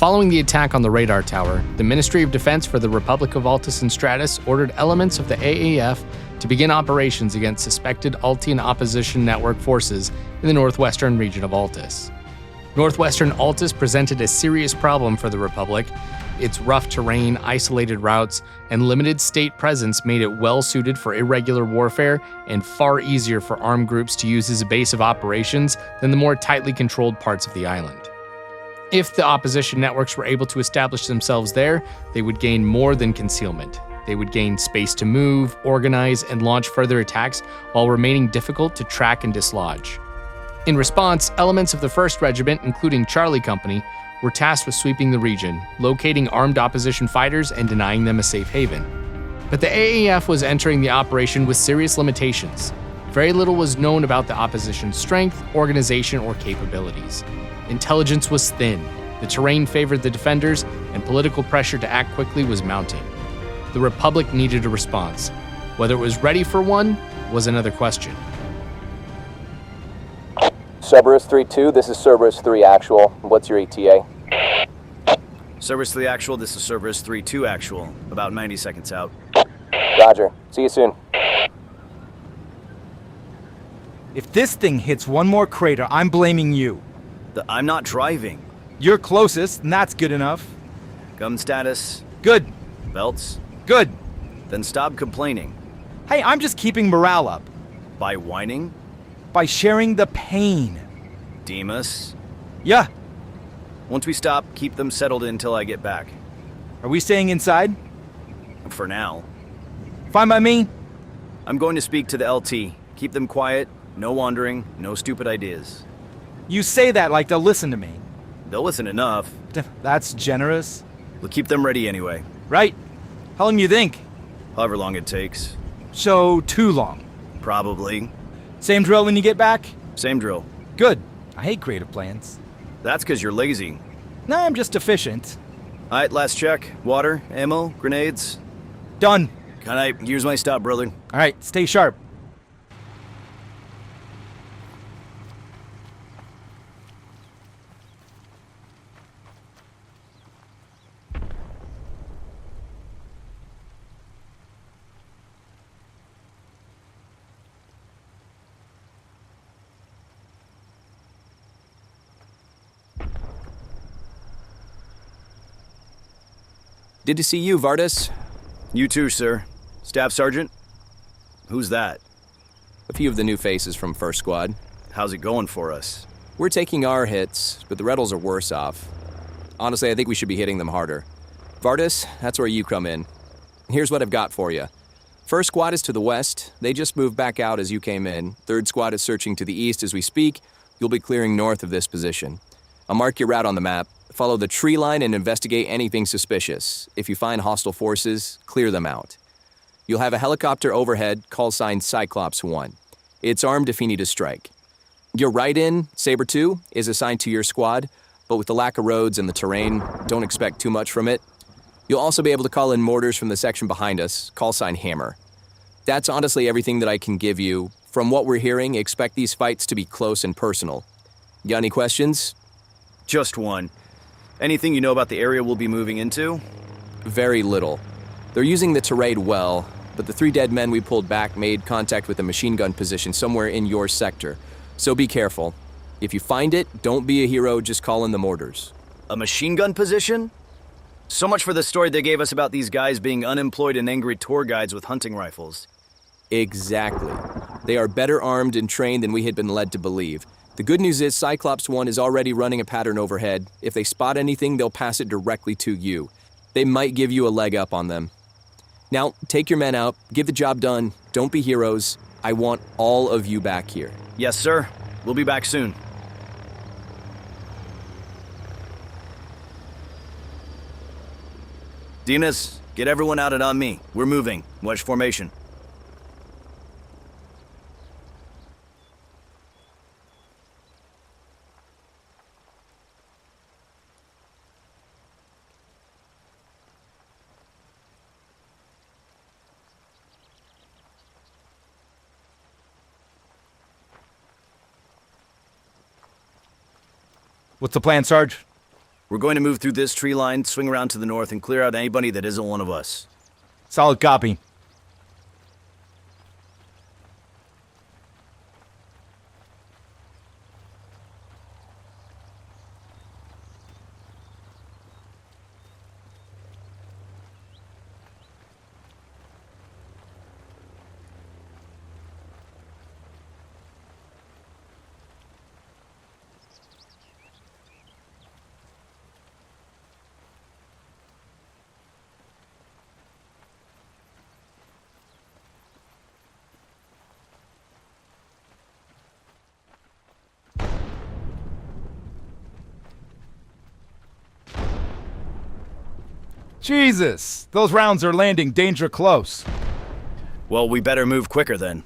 Following the attack on the radar tower, the Ministry of Defense for the Republic of Altis and Stratis ordered elements of the AAF to begin operations against suspected Altian Opposition Network forces in the northwestern region of Altis. Northwestern Altis presented a serious problem for the Republic. Its rough terrain, isolated routes, and limited state presence made it well-suited for irregular warfare and far easier for armed groups to use as a base of operations than the more tightly controlled parts of the island. If the opposition networks were able to establish themselves there, they would gain more than concealment. They would gain space to move, organize, and launch further attacks while remaining difficult to track and dislodge. In response, elements of the 1st Regiment, including Charlie Company, were tasked with sweeping the region, locating armed opposition fighters and denying them a safe haven. But the AAF was entering the operation with serious limitations. Very little was known about the opposition's strength, organization, or capabilities. Intelligence was thin, the terrain favored the defenders, and political pressure to act quickly was mounting. The Republic needed a response. Whether it was ready for one was another question. Cerberus 3-2, this is Cerberus 3 Actual. What's your ETA? Cerberus 3 Actual, this is Cerberus 3-2 Actual. About 90 seconds out. Roger. See you soon. If this thing hits one more crater, I'm blaming you. I'm not driving. You're closest, and that's good enough. Gun status? Good. Belts? Good. Then stop complaining. Hey, I'm just keeping morale up. By whining? By sharing the pain. Demas? Yeah. Once we stop, keep them settled until I get back. Are we staying inside? For now. Fine by me. I'm going to speak to the LT. Keep them quiet, no wandering, no stupid ideas. You say that like they'll listen to me. They'll listen enough. That's generous. We'll keep them ready anyway. Right. How long you think? However long it takes. So, too long. Probably. Same drill when you get back? Same drill. Good. I hate creative plans. That's because you're lazy. Nah, I'm just efficient. Alright, last check. Water, ammo, grenades. Done. Can I use my stop, brother? Alright, stay sharp. Good to see you, Vardas. You too, sir. Staff Sergeant? Who's that? A few of the new faces from First Squad. How's it going for us? We're taking our hits, but the Rebels are worse off. Honestly, I think we should be hitting them harder. Vardas, that's where you come in. Here's what I've got for you. First Squad is to the west. They just moved back out as you came in. Third Squad is searching to the east as we speak. You'll be clearing north of this position. I'll mark your route on the map. Follow the tree line and investigate anything suspicious. If you find hostile forces, clear them out. You'll have a helicopter overhead, call sign Cyclops 1. It's armed if you need to strike. Your right-in, Saber 2, is assigned to your squad, but with the lack of roads and the terrain, don't expect too much from it. You'll also be able to call in mortars from the section behind us, call sign Hammer. That's honestly everything that I can give you. From what we're hearing, expect these fights to be close and personal. Got any questions? Just one. Anything you know about the area we'll be moving into? Very little. They're using the terrain well, but the 3 dead men we pulled back made contact with a machine gun position somewhere in your sector. So be careful. If you find it, don't be a hero, just call in the mortars. A machine gun position? So much for the story they gave us about these guys being unemployed and angry tour guides with hunting rifles. Exactly. They are better armed and trained than we had been led to believe. The good news is Cyclops 1 is already running a pattern overhead. If they spot anything, they'll pass it directly to you. They might give you a leg up on them. Now, take your men out, get the job done, don't be heroes. I want all of you back here. Yes, sir. We'll be back soon. Dinas, get everyone out and on me. We're moving. Wedge formation. What's the plan, Sarge? We're going to move through this tree line, swing around to the north, and clear out anybody that isn't one of us. Solid copy. Jesus! Those rounds are landing danger close. Well, we better move quicker then.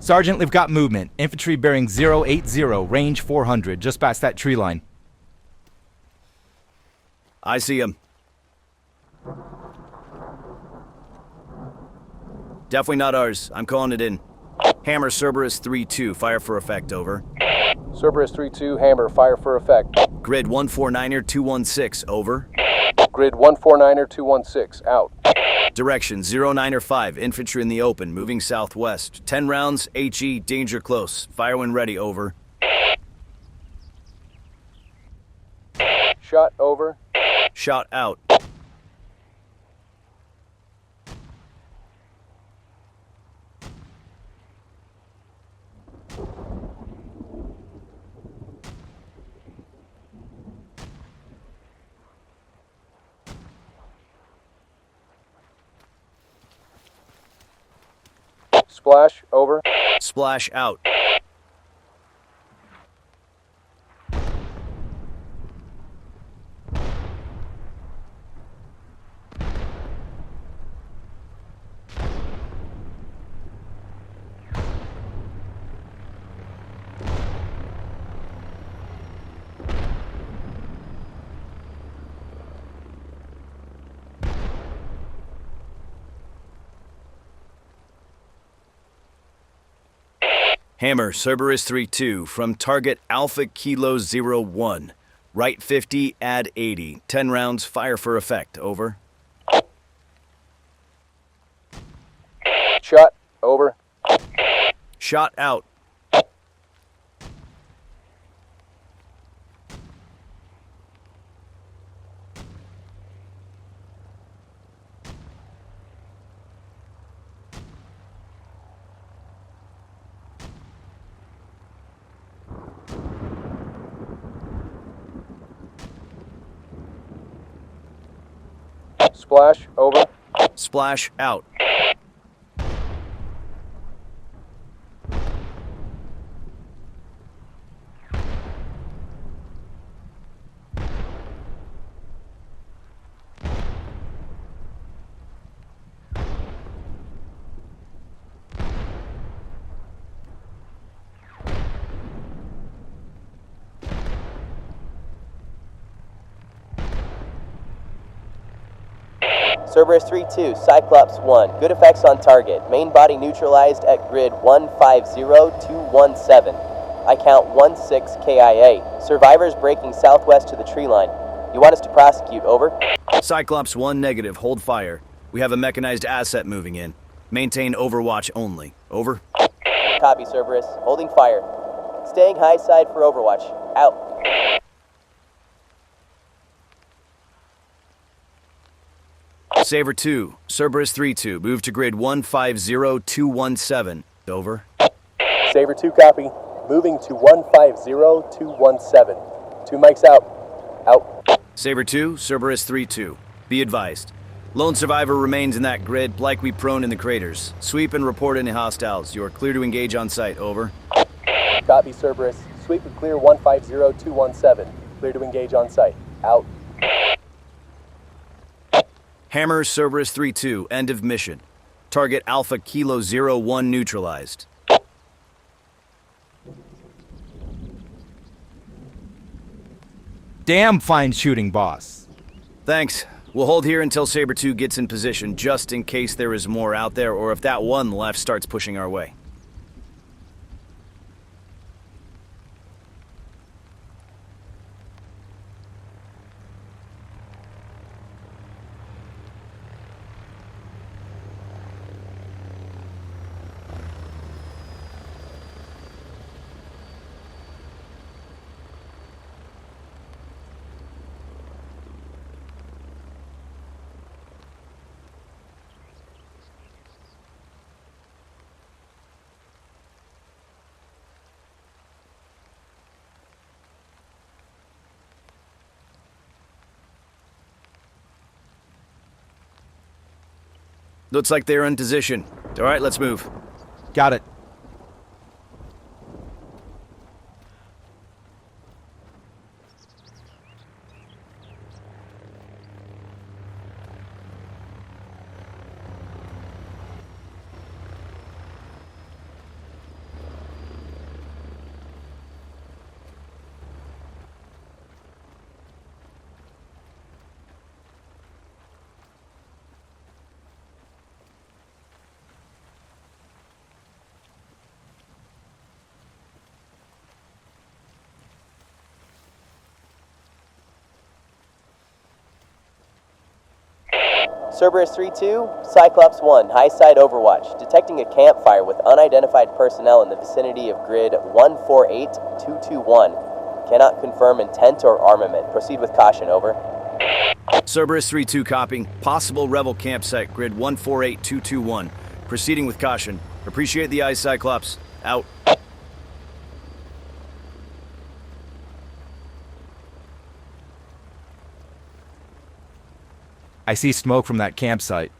Sergeant, we've got movement. Infantry bearing 080, range 400, just past that tree line. I see him. Definitely not ours. I'm calling it in. Hammer Cerberus 3-2, fire for effect, over. Cerberus 3-2, Hammer, fire for effect. Grid 149er 216, over. Grid 149er 216, out. Direction 09er 5, infantry in the open, moving southwest. 10 rounds, HE, danger close. Fire when ready, over. Shot, over. Shot out. Splash, over. Splash out. Hammer, Cerberus 3-2, from target Alpha Kilo 01. Right 50, add 80. 10 rounds, fire for effect, over. Shot, over. Shot out. Splash, over. Splash out. Cerberus 3-2, Cyclops 1. Good effects on target. Main body neutralized at grid 150217. I count 16 KIA. Survivors breaking southwest to the tree line. You want us to prosecute, over? Cyclops 1 negative, hold fire. We have a mechanized asset moving in. Maintain overwatch only, over. Copy, Cerberus. Holding fire. Staying high side for overwatch. Out. Saber 2, Cerberus 3-2, move to grid 150217, over. Saber 2, copy. Moving to 150217. 2 mics out. Out. Saber 2, Cerberus 3-2, be advised. Lone survivor remains in that grid, likely prone in the craters. Sweep and report any hostiles. You are clear to engage on site, over. Copy, Cerberus. Sweep and clear 150217. Clear to engage on site. Out. Hammer, Cerberus 3-2, end of mission. Target Alpha Kilo 01 neutralized. damn fine shooting, boss. Thanks. We'll hold here until Saber 2 gets in position, just in case there is more out there, or if that one left starts pushing our way. Looks like they're in position. All right, let's move. Got it. Cerberus 3-2, Cyclops 1, high side overwatch. Detecting a campfire with unidentified personnel in the vicinity of grid 148221. Cannot confirm intent or armament. Proceed with caution, over. Cerberus 3-2 copying. Possible rebel campsite, grid 148221. Proceeding with caution. Appreciate the eyes, Cyclops. Out. I see smoke from that campsite.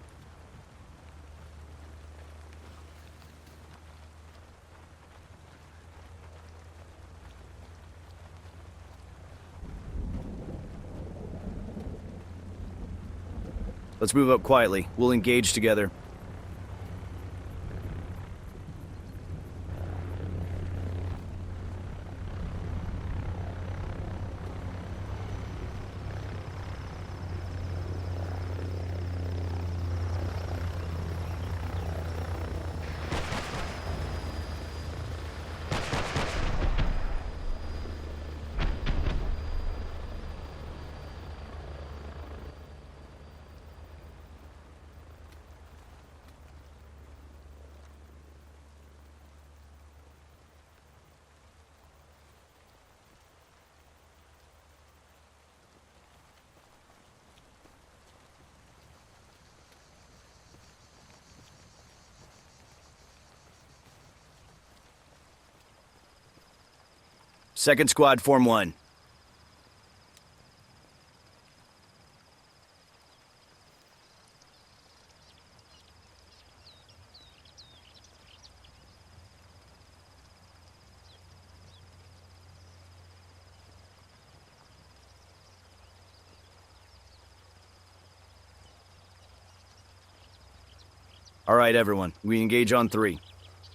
Let's move up quietly. We'll engage together. Second squad, form 1. All right, everyone. We engage on 3.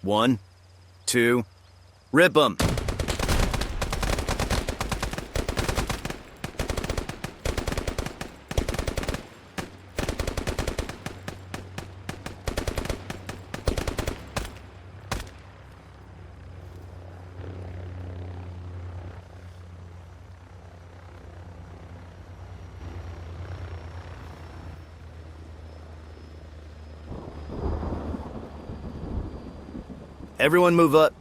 1, 2, rip 'em! Everyone move up.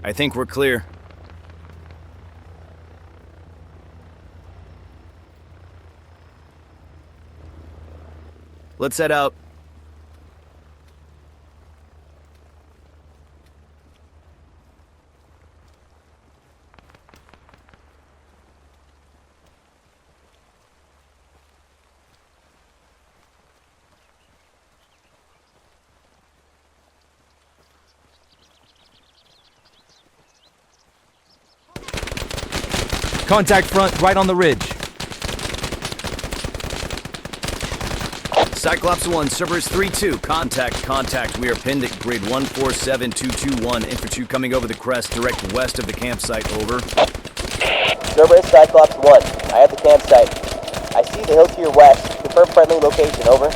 I think we're clear. Let's head out. Contact front right on the ridge. Cyclops 1, Cerberus 3-2. Contact. We are pinned at grid 147221. Infantry coming over the crest, direct west of the campsite, over. Cerberus, Cyclops 1. I have the campsite. I see the hill to your west. Confirm friendly location, over.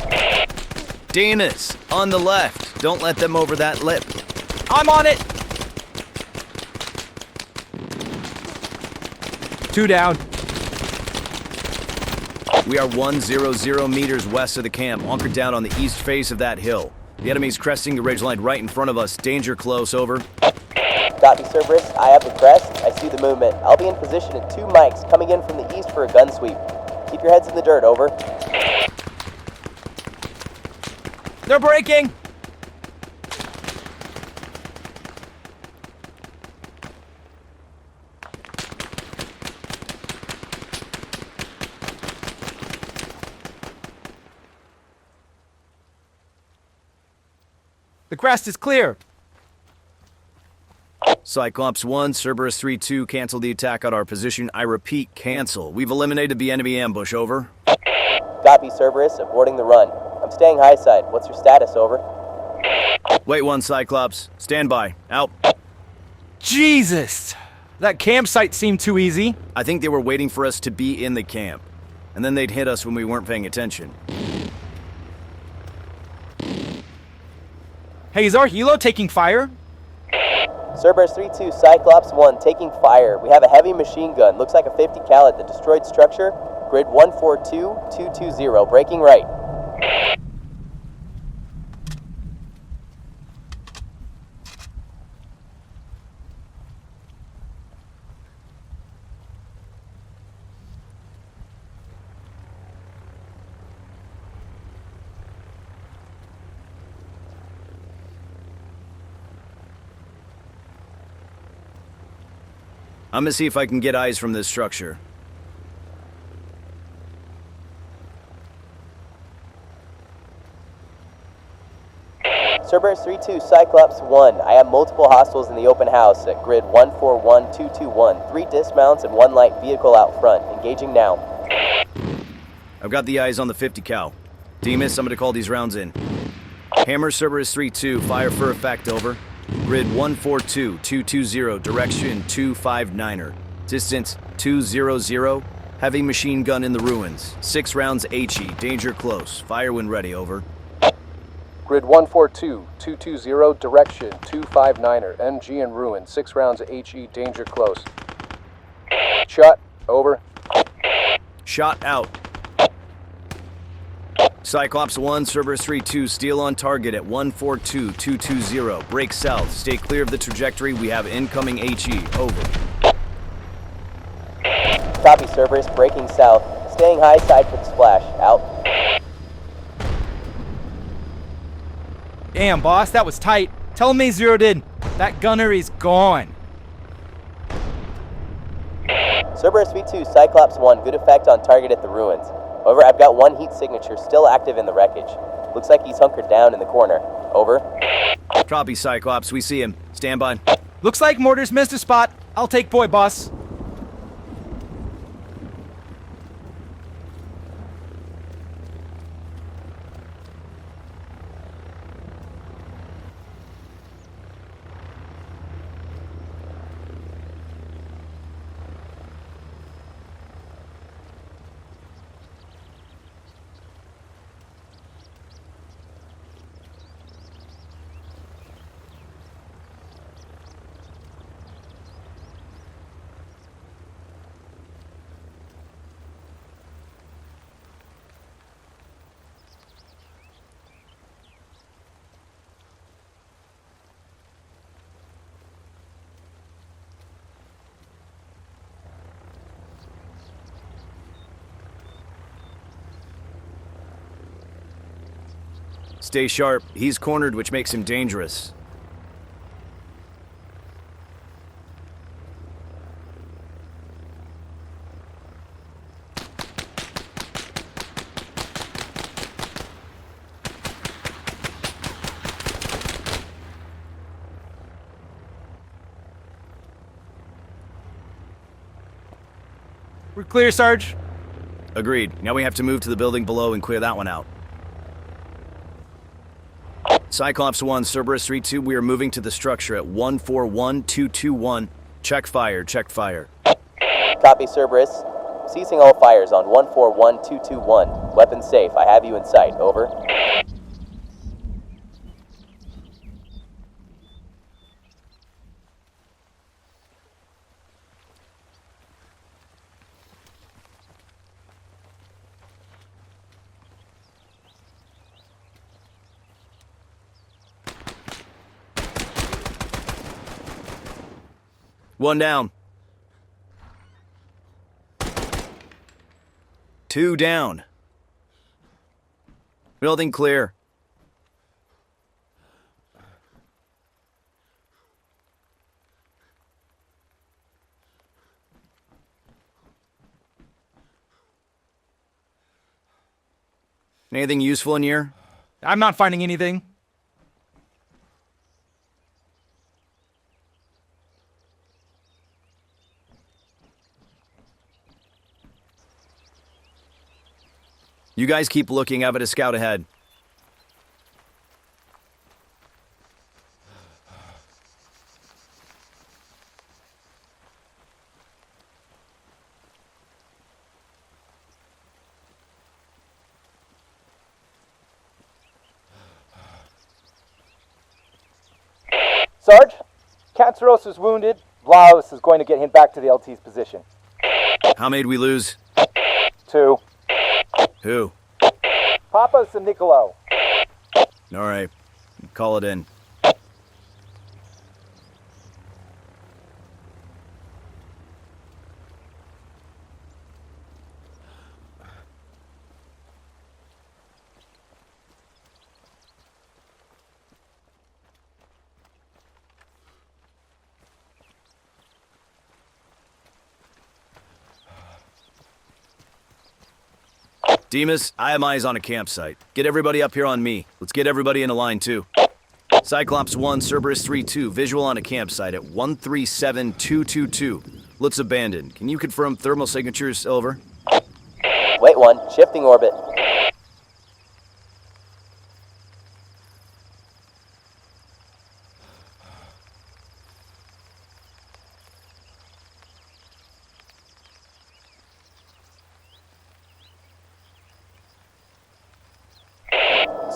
Demas, on the left. Don't let them over that lip. I'm on it! 2 down. We are 100 meters west of the camp, anchored down on the east face of that hill. The enemy's cresting the ridgeline right in front of us. Danger close, over. Copy, Cerberus. I have the crest. I see the movement. I'll be in position at 2 mics coming in from the east for a gun sweep. Keep your heads in the dirt, over. They're breaking! The crest is clear. Cyclops 1, Cerberus 3-2, cancel the attack on our position. I repeat, cancel. We've eliminated the enemy ambush, over. Copy, Cerberus. Aborting the run. I'm staying high side. What's your status, over? Wait 1, Cyclops. Stand by. Out. Jesus! That campsite seemed too easy. I think they were waiting for us to be in the camp. And then they'd hit us when we weren't paying attention. Hey, is our helo taking fire? Cerberus 3-2, Cyclops 1, taking fire. We have a heavy machine gun. Looks like a 50 cal at the destroyed structure. Grid 142220, breaking right. I'm gonna see if I can get eyes from this structure. Cerberus 3-2, Cyclops 1. I have multiple hostiles in the open house at grid 141221. 3 dismounts and 1 light vehicle out front. Engaging now. I've got the eyes on the 50 cal. Demas, I'm gonna call these rounds in. Hammer Cerberus 3-2, fire for effect, over. Grid 142220, direction 259er. Distance 200, heavy machine gun in the ruins. 6 rounds HE, danger close. Fire when ready, over. Grid 142220, direction 259er, MG in ruin, 6 rounds HE, danger close. Shot, over. Shot out. Cyclops 1, Cerberus 3-2, steel on target at 142220. Break south. Stay clear of the trajectory. We have incoming HE. Over. Copy, Cerberus. Breaking south. Staying high side for the splash. Out. Damn, boss, that was tight. Tell him they zeroed in. That gunner is gone. Cerberus V2, Cyclops 1. Good effect on target at the ruins. Over, I've got 1 heat signature still active in the wreckage. Looks like he's hunkered down in the corner. Over. Copy, Cyclops. We see him. Stand by. Looks like Mortar's missed a spot. I'll take point, boss. Stay sharp. He's cornered, which makes him dangerous. We're clear, Sarge. Agreed. Now we have to move to the building below and clear that one out. Cyclops 1, Cerberus 3-2, we are moving to the structure at 141221. Check fire, check fire. Copy, Cerberus. Ceasing all fires on 141221. Weapons safe. I have you in sight. Over. One down. Two down. Building clear. Anything useful in here? I'm not finding anything. You guys keep looking. I've got a scout ahead. Sarge, Katsaros is wounded. Vlaos is going to get him back to the LT's position. How many did we lose? 2. Who? Papas and Niccolo. All right. Call it in. Demas, I have eyes on a campsite. Get everybody up here on me. Let's get everybody in a line, too. Cyclops 1, Cerberus 3-2, visual on a campsite at 137222. Looks abandoned. Can you confirm thermal signatures? Over. Wait 1. Shifting orbit.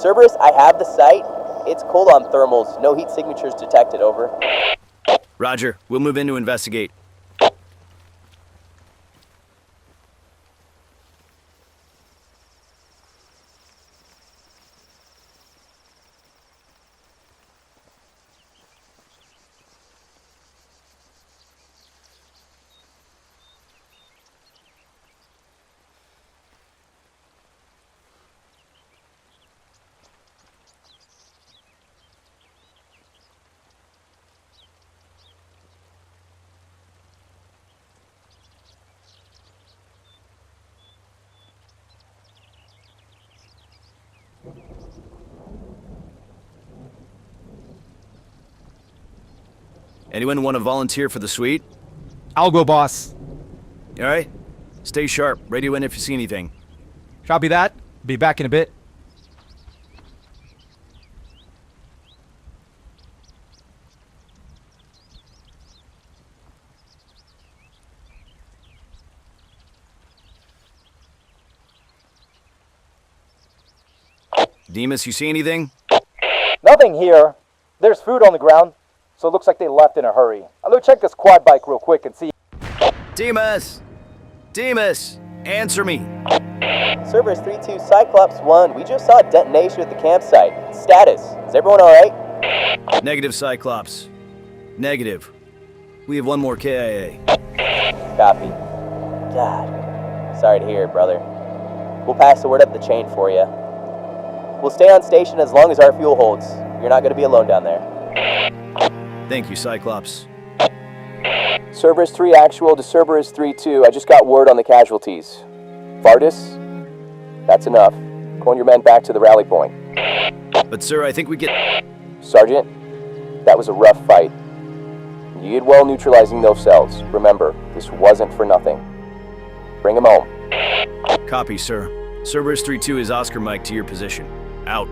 Cerberus, I have the site. It's cold on thermals. No heat signatures detected. Over. Roger. We'll move in to investigate. Anyone want to volunteer for the suite? I'll go, boss. All right? Stay sharp. Radio in if you see anything. Copy that. Be back in a bit. Demas, you see anything? Nothing here. There's food on the ground, so it looks like they left in a hurry. I'll go check this quad bike real quick and see. Demas! Demas! Answer me! Cerberus 3-2, Cyclops 1. We just saw a detonation at the campsite. Status. Is everyone alright? Negative, Cyclops. Negative. We have one more KIA. Copy. God. Sorry to hear it, brother. We'll pass the word up the chain for you. We'll stay on station as long as our fuel holds. You're not going to be alone down there. Thank you, Cyclops. Cerberus 3 actual to Cerberus 3-2. I just got word on the casualties. Vardas? That's enough. Calling your men back to the rally point. But sir, I think we get... Sergeant, that was a rough fight. You did well neutralizing those cells. Remember, this wasn't for nothing. Bring him home. Copy, sir. Cerberus 3-2 is Oscar Mike to your position. Out.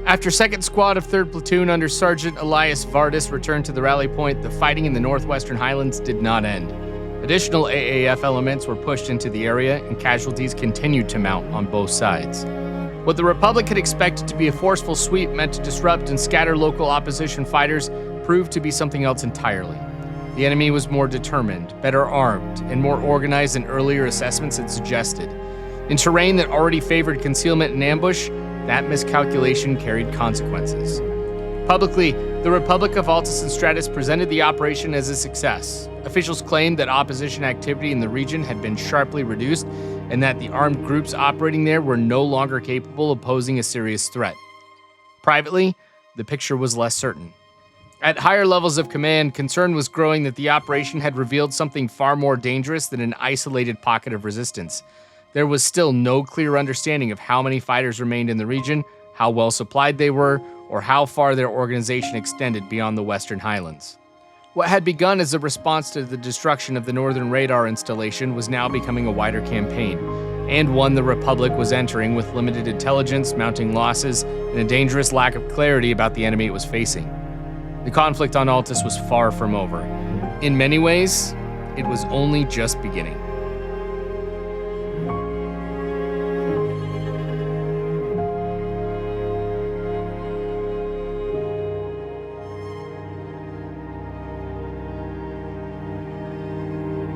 After 2nd Squad of 3rd Platoon under Sergeant Elias Vardas returned to the rally point, the fighting in the Northwestern Highlands did not end. Additional AAF elements were pushed into the area, and casualties continued to mount on both sides. What the Republic had expected to be a forceful sweep meant to disrupt and scatter local opposition fighters proved to be something else entirely. The enemy was more determined, better armed, and more organized than earlier assessments had suggested. In terrain that already favored concealment and ambush, that miscalculation carried consequences. Publicly, the Republic of Altis and Stratis presented the operation as a success. Officials claimed that opposition activity in the region had been sharply reduced and that the armed groups operating there were no longer capable of posing a serious threat. Privately, the picture was less certain. At higher levels of command, concern was growing that the operation had revealed something far more dangerous than an isolated pocket of resistance. There was still no clear understanding of how many fighters remained in the region, how well supplied they were, or how far their organization extended beyond the Western Highlands. What had begun as a response to the destruction of the Northern radar installation was now becoming a wider campaign, and one the Republic was entering with limited intelligence, mounting losses, and a dangerous lack of clarity about the enemy it was facing. The conflict on Altis was far from over. In many ways, it was only just beginning.